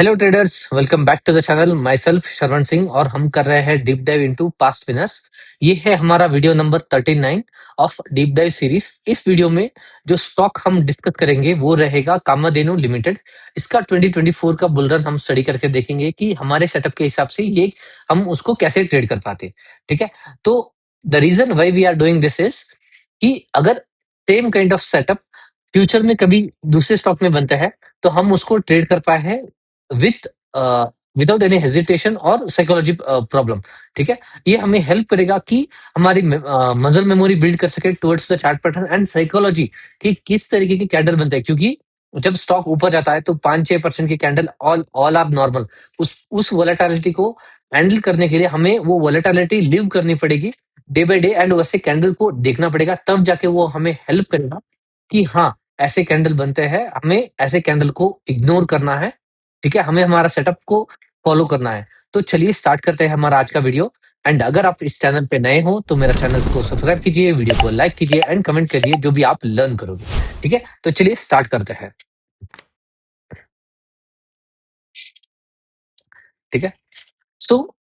Hello traders, welcome back to the channel. Myself Shravan Singh और हम कर रहे हैं deep dive into past winners. ये है हमारा video number 39 of deep dive series. इस वीडियो में जो स्टॉक हम डिस्कस करेंगे वो रहेगा कामधेनु लिमिटेड। इसका 2024 का बुल रन हम स्टडी करके देखेंगे कि हमारे सेटअप के हिसाब से ये हम उसको कैसे ट्रेड कर पाते। ठीक है, तो the reason why we are doing this is कि अगर same kind of setup future में कभी दूसरे स्टॉक में बनता है तो हम उसको ट्रेड कर पाए हैं विथ विदाउट एनी हेजिटेशन और साइकोलॉजी प्रॉब्लम। ठीक है, ये हमें हेल्प करेगा कि हमारी मदर मेमोरी बिल्ड कर सके towards the chart pattern and psychology कि किस तरीके के कैंडल बनते हैं। क्योंकि जब स्टॉक ऊपर जाता है तो 5-6% की candle all all are normal. उस वोलेटिलिटी को हैंडल करने के लिए हमें वो वोलेटिलिटी लिव करनी पड़ेगी डे बाय डे, एंड वैसे कैंडल को देखना पड़ेगा, तब जाके वो हमें हेल्प करेगा कि हाँ, ऐसे कैंडल बनते हैं, हमें ऐसे कैंडल को इग्नोर करना है। ठीक है, हमें हमारा सेटअप को फॉलो करना है। तो चलिए स्टार्ट करते हैं हमारा आज का वीडियो। एंड अगर आप इस चैनल पे नए हो तो मेरा चैनल को सब्सक्राइब कीजिए, वीडियो को लाइक कीजिए एंड कमेंट करिए जो भी आप लर्न करोगे। ठीक है, तो चलिए स्टार्ट करते हैं। ठीक है, so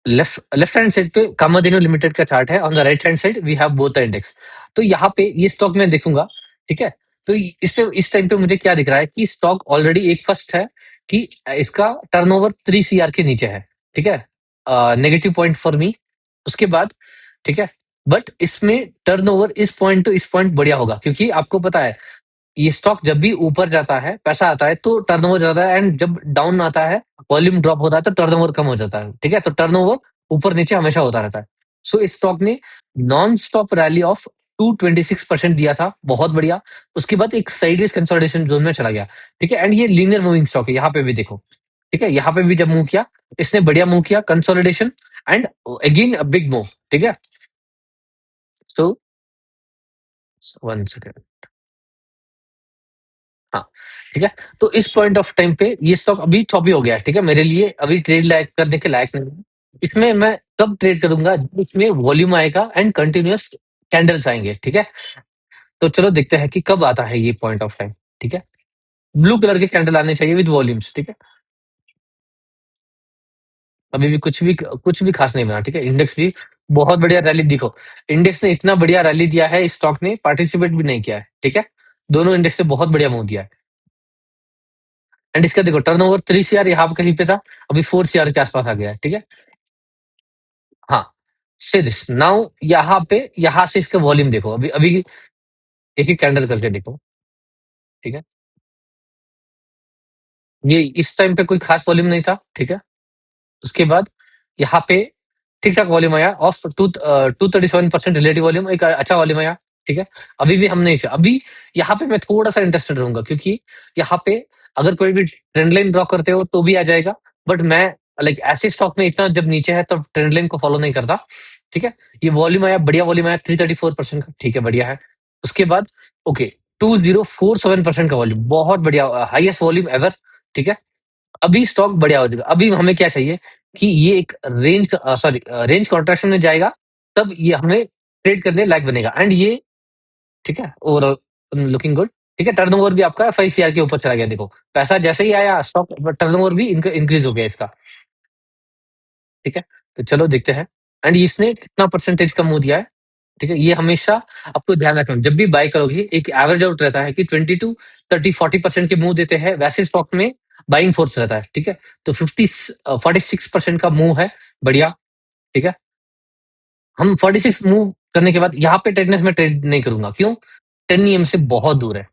left left hand side पे कामाधेनु लिमिटेड का चार्ट है, on the right hand side we have both the index. तो यहाँ पे ये स्टॉक मैं देखूंगा। ठीक है, तो इस टाइम पे मुझे क्या दिख रहा है कि स्टॉक ऑलरेडी एक फर्स्ट है कि इसका टर्नओवर 3 CR के नीचे है। ठीक है, नेगेटिव पॉइंट फॉर मी। उसके बाद ठीक है, बट इसमें टर्नओवर इस पॉइंट टू इस पॉइंट बढ़िया होगा, क्योंकि आपको पता है ये स्टॉक जब भी ऊपर जाता है, पैसा आता है तो टर्नओवर जाता है, एंड जब डाउन आता है, वॉल्यूम ड्रॉप होता है तो टर्नओवर कम हो जाता है। ठीक है, तो टर्नओवर ऊपर नीचे हमेशा होता रहता है। सो इस स्टॉक ने नॉन स्टॉप रैली ऑफ 226% दिया था, बहुत बढ़िया। उसके बाद एक साइडवेज कंसोलिडेशन जोन में चला गया। ठीक है, एंड ये लीनियर मूविंग स्टॉक है, यहाँ पे भी देखो। ठीक है, यहाँ पे भी जब मूव किया, इसने बढ़िया मूव किया, consolidation and again a big move. ठीक है, सो 1 सेकेंड। हाँ, ठीक है, तो इस पॉइंट ऑफ टाइम पे ये स्टॉक अभी चौपी हो गया है। ठीक है, मेरे लिए अभी ट्रेड लायक करने के लायक नहीं है। इसमें मैं कब ट्रेड करूंगा जब इसमें वॉल्यूम आएगा एंड कंटिन्यूअस कैंडल्स आएंगे। ठीक है, तो चलो देखते हैं कि कब आता है ये पॉइंट ऑफ टाइम। ठीक है, ब्लू कलर के कैंडल आने चाहिए विद वॉल्यूम्स। ठीक है, अभी भी कुछ भी खास नहीं बना। ठीक है, इंडेक्स भी बहुत बढ़िया रैली, देखो इंडेक्स ने इतना बढ़िया रैली दिया है, इस स्टॉक ने पार्टिसिपेट भी नहीं किया है। ठीक है, दोनों इंडेक्स से बहुत बढ़िया मूव दिया है। एंड इसका देखो टर्नओवर 3 CR यहाँ पे कहीं पे था, अभी 4 CR के आसपास आ गया है। ठीक है, हाँ, से दिस नाउ यहाँ पे, यहाँ से इसका वॉल्यूम देखो, अभी अभी एक एक कैंडल करके देखो। ठीक है, ये इस टाइम पे कोई खास वॉल्यूम नहीं था। ठीक है, उसके बाद यहाँ पे ठीक ठाक वॉल्यूम आया ऑफ 237% रिलेटिव वॉल्यूम, एक अच्छा वॉल्यूम आया। ठीक है, अभी भी हमने अभी यहाँ पे मैं थोड़ा सा इंटरेस्टेड रहूंगा, क्योंकि यहाँ पे अगर कोई भी ट्रेंड लाइन ड्रॉ करते हो तो भी आ जाएगा, बट मैं लाइक ऐसे स्टॉक में इतना जब नीचे है तो ट्रेंड लाइन को फॉलो नहीं करता। ठीक है, ये वॉल्यूम आया, बढ़िया वॉल्यूम आया 334% का। ठीक है, बढ़िया है। उसके बाद ओके, 2047% का वॉल्यूम, बहुत बढ़िया, हाईएस्ट वॉल्यूम एवर। ठीक है, अभी स्टॉक बढ़िया हो जाएगा। अभी हमें क्या चाहिए कि ये एक रेंज कॉन्ट्रैक्शन में जाएगा, तब ये हमें ट्रेड करने लायक बनेगा। एंड ये ठीक है, ओवरऑल लुकिंग गुड। ठीक है, टर्नओवर भी आपका 5 CR के ऊपर चला गया, देखो पैसा जैसे ही आया स्टॉक टर्नओवर भी इंक्रीज हो गया इसका। ठीक है, तो चलो देखते हैं। एंड इसने कितना परसेंटेज का मुंह दिया है। ठीक है, ये हमेशा आपको ध्यान रखना, जब भी बाय करोगे एक एवरेज आउट रहता है कि 20 to 30 40% के मुंह देते हैं, वैसे स्टॉक में बाइंग फोर्स रहता है। ठीक है, तो 46% का मूव है, बढ़िया। ठीक है, हम 46 मूव करने के बाद यहाँ पे टेटनेस में ट्रेड नहीं करूंगा, क्यों? 10 EM से बहुत दूर है।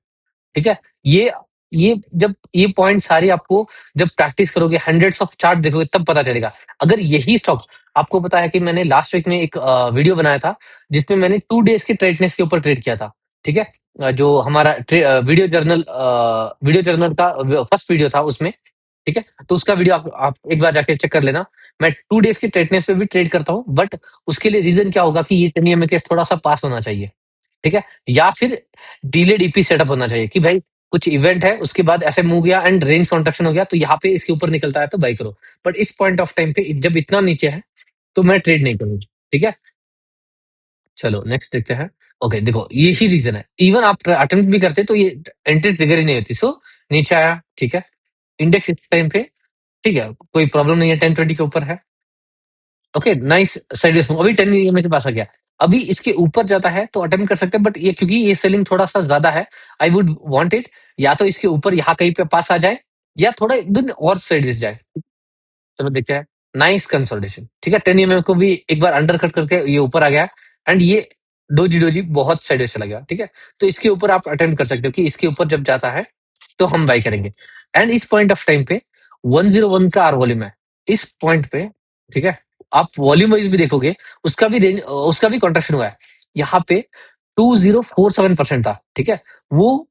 ठीक है, ये जब ये पॉइंट सारे आपको जब प्रैक्टिस करोगे, हंड्रेड्स ऑफ चार्ट देखोगे, तब पता चलेगा। अगर यही स्टॉक, आपको पता है कि मैंने लास्ट वीक में एक वीडियो बनाया था जिसमें मैंने 2 डेज के ट्रेडनेस के ऊपर ट्रेड किया था। ठीक है, जो हमारा वीडियो जर्नल का फर्स्ट वीडियो था उसमें। ठीक है, तो उसका वीडियो आप एक बार जाके चेक कर लेना। मैं 2 डेज की ट्रेडनेस पे भी ट्रेड करता हूँ, बट उसके लिए रीजन क्या होगा कि ये 10 EM के थोड़ा सा पास होना चाहिए। ठीक है, या फिर डिलेड ईपी सेटअप होना चाहिए कि भाई कुछ इवेंट है, उसके बाद ऐसे मूव गया एंड रेंज कॉन्ट्रैक्शन हो गया, तो यहाँ पे इसके ऊपर निकलता है तो बाई करो। बट इस पॉइंट ऑफ टाइम पे जब इतना नीचे है तो मैं ट्रेड नहीं करूंगा। ठीक है, चलो नेक्स्ट देखते हैं। ओके, देखो यही रीजन है, इवन आप अटेम्प्ट भी करते तो ये एंट्री ट्रिगर ही नहीं होती। सो नीचे आया, ठीक है, इंडेक्स इस टाइम पे, ठीक है, कोई प्रॉब्लम नहीं है, 10-20 के ऊपर है। ओके, नाइस साइडवेज मूव, अभी 10 ईएमए के पास आ गया। अभी इसके ऊपर जाता है तो अटेम्प्ट कर सकते हैं, बट ये क्योंकि ये सेलिंग थोड़ा-सा ज़्यादा है, आई वुड वांट इट या तो इसके ऊपर यहाँ कहीं पे पास आ जाए या थोड़ा 1 दिन और साइडवेज जाए। चलो देखते हैं। नाइस कंसोलिडेशन, ठीक है, 10 ईएमए को भी एक बार अंडर कट करके ये ऊपर आ गया एंड ये डोजी डोजी बहुत साइडवेज चला गया, ठीक है। तो इसके ऊपर आप अटेम्प्ट कर सकते हो कि इसके ऊपर जब जाता है तो हम बाय करेंगे। एंड इस पॉइंट ऑफ टाइम पे 101 का आर वॉल्यूम है। इस पॉइंट पे, ठीक है, आप वॉल्यूम वाइज भी देखोगे, उसका भी कॉन्ट्रेक्शन हुआ है। यहाँ पे 2047% था, ठीक है। वो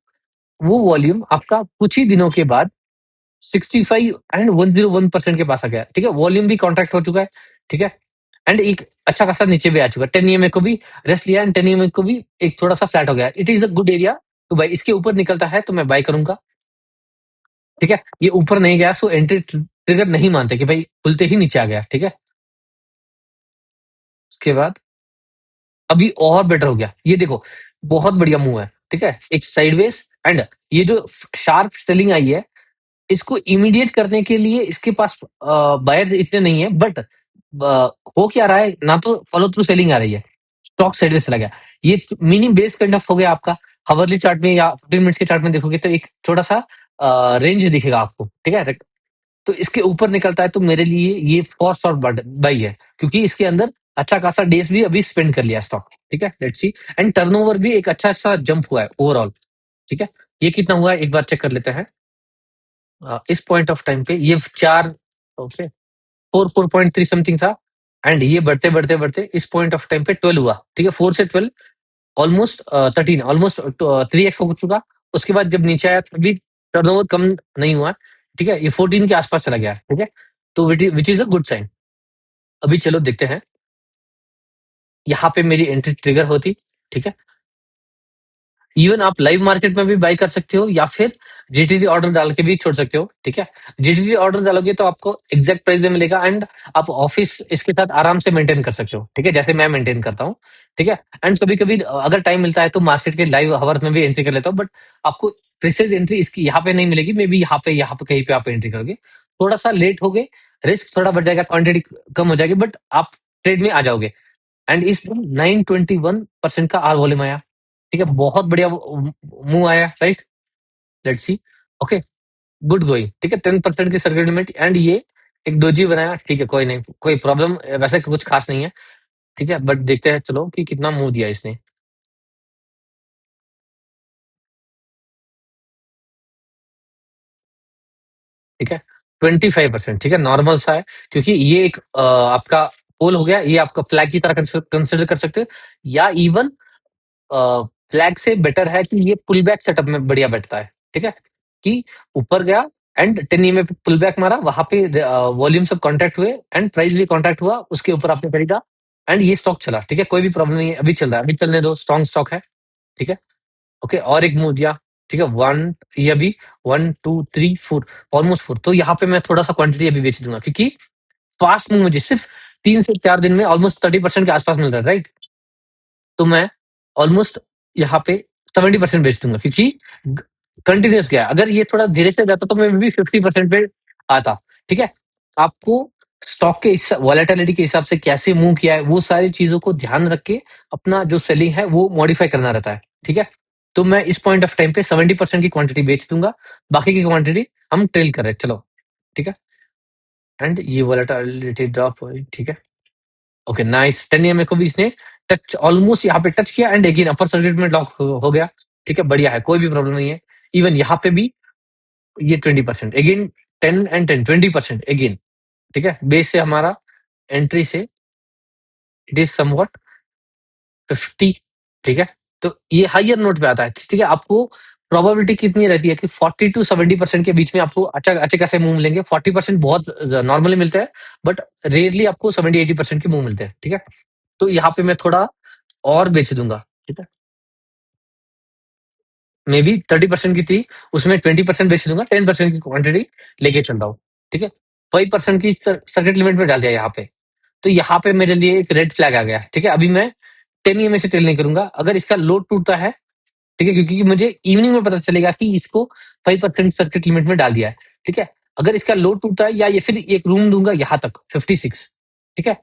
वो वॉल्यूम आपका कुछ ही दिनों के बाद 65 एंड 101% के पास आ गया, ठीक है। वॉल्यूम भी कॉन्ट्रैक्ट हो चुका है, ठीक है। एंड एक अच्छा खासा नीचे भी आ चुका है। 10 ईएमए को भी रेस्ट लिया एंड 10 ईएमए को भी एक थोड़ा सा फ्लैट हो गया। It is a good area तो भाई, इसके ऊपर निकलता है तो मैं बाय करूंगा, ठीक है। ये ऊपर नहीं गया सो एंट्री ट्रिगर नहीं मानते कि भाई खुलते ही नीचे आ गया, ठीक है। उसके बाद अभी और बेटर हो गया, ये देखो, बहुत बढ़िया मूव है, ठीक है। एक साइडवेज एंड ये जो शार्प सेलिंग आई है, इसको इमीडिएट करने के लिए इसके पास बायर इतने नहीं है, बट हो क्या रहा है ना, तो फॉलो थ्रू सेलिंग आ रही है, स्टॉक साइडवेज चला गया। ये मिनी बेस काइंड ऑफ हो गया आपका। हावरली चार्ट में या 15 मिनट्स के चार्ट में देखोगे तो एक छोटा सा रेंज दिखेगा आपको, ठीक है। तो इसके ऊपर निकलता है तो मेरे लिए ये फॉर शॉर्ट बाई है, क्योंकि इसके अंदर अच्छा खासा डेज भी अभी स्पेंड कर लिया स्टॉक, ठीक है। Let's see. एंड टर्नओवर भी एक अच्छा सा जंप हुआ है ओवरऑल, ठीक है। ये कितना हुआ है एक बार चेक कर लेते हैं। इस पॉइंट ऑफ टाइम पे ये 4, ओके, 4.3 समथिंग था एंड ये बढ़ते बढ़ते बढ़ते इस पॉइंट ऑफ टाइम पे 12 हुआ, ठीक है। 4 से 12 ऑलमोस्ट 13, ऑलमोस्ट 3x हो चुका। उसके बाद जब नीचे आया तभी टर्नओवर कम नहीं हुआ, ठीक है। ये 14 के आसपास चला गया, ठीक है। तो which is a good sign. अभी चलो देखते हैं, यहाँ पे मेरी एंट्री ट्रिगर होती, ठीक है। इवन आप लाइव मार्केट में भी बाय कर सकते हो या फिर जीटीडी ऑर्डर डाल के भी छोड़ सकते हो, ठीक है। जीटीडी ऑर्डर डालोगे तो आपको एग्जैक्ट प्राइस में मिलेगा एंड आप ऑफिस इसके साथ आराम से मेंटेन कर सकते हो, ठीक है, जैसे मैं मेंटेन करता हूँ, ठीक है। एंड कभी कभी अगर टाइम मिलता है तो मार्केट के लाइव हवर में भी एंट्री कर लेता हूँ, बट आपको प्रिसाइज एंट्री इसकी यहाँ पे नहीं मिलेगी, मे बी यहाँ पे कहीं पे आप एंट्री करोगे, थोड़ा सा लेट हो गए, रिस्क थोड़ा बढ़ जाएगा, क्वांटिटी कम हो जाएगी, बट आप ट्रेड में आ जाओगे। एंड इस 921% का आर वॉल्यूम आया, ठीक है, बहुत बढ़िया मूव आया, right. Let's see. Okay, good going, ठीक है, 10% की सर्किट लिमिट एंड ये एक डोजी बनाया, ठीक है, कोई नहीं, कोई प्रॉब्लम वैसे कुछ खास नहीं है, ठीक है। बट देखते हैं चलो कि कितना मूव दिया इसने, ठीक है। 25%, ठीक है, नॉर्मल सा है, क्योंकि ये एक आपका पोल हो गया, ये आपका फ्लैग की तरह कंसिडर कर सकते हो, या इवन फ्लैग से बेटर है कि ये पुल बैक सेटअप में बढ़िया बैठता है, ठीक है। कि ऊपर गया एंड 10 में पुल बैक मारा, वहां पे वॉल्यूम सब कॉन्ट्रैक्ट हुए एंड प्राइस भी कॉन्ट्रैक्ट हुआ, उसके ऊपर आपने खरीदा एंड ये स्टॉक चला, ठीक है। कोई भी प्रॉब्लम नहीं है, अभी चल रहा है, अभी चलने दो, स्ट्रॉन्ग स्टॉक है, ठीक है। ओके, और एक मूव दिया, ठीक है, वन, ये अभी 1 2 3 4, ऑलमोस्ट 4, तो यहाँ पे मैं थोड़ा सा क्वांटिटी अभी बेच दूंगा, क्योंकि फास्ट मूव मुझे सिर्फ 3 से 4 दिन में ऑलमोस्ट 30% के आसपास मिल रहा है, राइट। तो मैं ऑलमोस्ट यहाँ पे 70% बेच दूंगा, क्योंकि कंटिन्यूस गया। अगर ये थोड़ा धीरे से जाता तो मैं भी 50% पे आता, ठीक है। आपको स्टॉक के वॉलेटिलिटी के हिसाब से कैसे मूव किया है, वो सारी चीजों को ध्यान रख के अपना जो सेलिंग है वो मॉडिफाई करना रहता है, ठीक है। तो मैं इस पॉइंट ऑफ टाइम पे 70% की क्वांटिटी बेच दूंगा, बाकी की क्वांटिटी हम ट्रेल कर रहे हैं, चलो, ठीक है। एंड ये वॉलेटिलिटी ड्रॉप हुई, ठीक है। Okay, nice. 10 ईएमए को भी इसने टच, ऑलमोस्ट यहाँ पे टच किया एंड अगेन अपर सर्किट में लॉक हो गया, ठीक है, बढ़िया है, कोई भी प्रॉब्लम नहीं है। इवन यहाँ पे भी ये 20% अगेन, 10 एंड 10 20% अगेन, ठीक है। बेस से हमारा एंट्री से इट इज समवॉट 50, ठीक है। तो ये हायर नोट पे आता है, ठीक है। आपको प्रोबेबिलिटी कितनी रहती है कि 40 to 70% के बीच में आपको अच्छा अच्छे खासे मूव मिलेंगे। 40% बहुत नॉर्मली मिलते हैं, बट रेयरली आपको 70-80% के मूव मिलते हैं, ठीक है। तो यहाँ पे मैं थोड़ा और बेच दूंगा, ठीक है। मे बी 30% की थी, उसमें 20% बेच दूंगा, 10% की क्वांटिटी लेके चल रहा हूँ, ठीक है। 5% की सर्किट लिमिट में डाल दिया यहाँ पे, तो यहाँ पे मेरे लिए एक रेड फ्लैग आ गया, ठीक है। अभी मैं 10 ईएमए से ट्रेल नहीं करूंगा, अगर इसका लोड टूटता है, ठीक है, क्योंकि मुझे इवनिंग में पता चलेगा कि इसको 5% सर्किट लिमिट में डाल दिया है, ठीक है। अगर इसका लो टूटता है, या ये फिर एक रूम दूंगा यहाँ तक 56, ठीक है,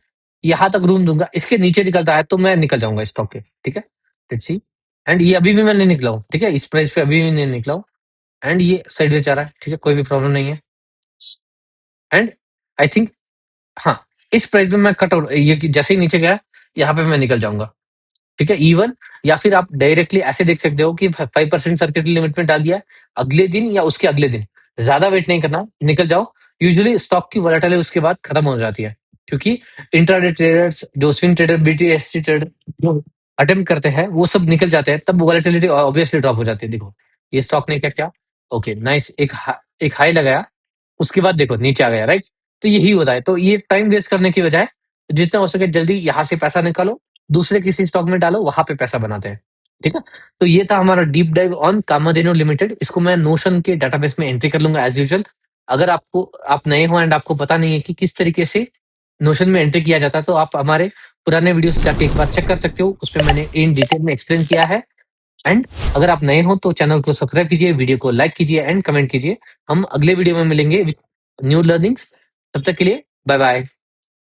यहाँ तक रूम दूंगा, इसके नीचे निकलता है तो मैं निकल जाऊंगा स्टॉक के, ठीक है। Let's see. एंड ये अभी भी मैं नहीं निकला हूँ, ठीक है, इस प्राइस पे अभी भी नहीं निकला हूँ। एंड ये साइडवेज जा रहा है, ठीक है, कोई भी प्रॉब्लम नहीं है। एंड आई थिंक, हाँ, इस प्राइस में मैं कट आउट, ये कि जैसे ही नीचे गया यहाँ पे मैं निकल जाऊंगा, ठीक है, इवन। या फिर आप डायरेक्टली ऐसे देख सकते हो कि 5% सर्किट लिमिट में डाल दिया, अगले दिन या उसके अगले दिन, ज्यादा वेट नहीं करना, निकल जाओ। यूजुअली स्टॉक की वॉलेटिलिटी उसके बाद खत्म हो जाती है, क्योंकि इंट्राडे ट्रेडर्स, जो स्विंग ट्रेडर, बीटीएससी ट्रेडर जो अटेम्प्ट करते हैं, वो सब निकल जाते हैं, तब वॉलेटिलिटी ऑब्वियसली ड्रॉप हो जाती है। देखो ये स्टॉक ने क्या किया, ओके नाइस, एक हाई लगाया, उसके बाद देखो नीचे आ गया, राइट। तो यही होता है, तो ये टाइम वेस्ट करने की बजाय जितना हो सके जल्दी यहाँ से पैसा निकालो, दूसरे किसी स्टॉक में डालो, वहां पे पैसा बनाते हैं, ठीक है। तो ये था हमारा डीप डाइव ऑन कामाधेनु लिमिटेड। इसको मैं नोशन के डाटाबेस में एंट्री कर लूंगा एज यूजुअल। अगर आप नए हो एंड आपको पता नहीं है कि किस तरीके से नोशन में एंट्री किया जाता है, तो आप हमारे पुराने वीडियोस जाके एक बार चेक कर सकते हो, उसमें मैंने इन डिटेल में एक्सप्लेन किया है। एंड अगर आप नए हो तो चैनल को सब्सक्राइब कीजिए, वीडियो को लाइक कीजिए एंड कमेंट कीजिए। हम अगले वीडियो में मिलेंगे विद न्यू लर्निंग्स। तब तक के लिए बाय बाय।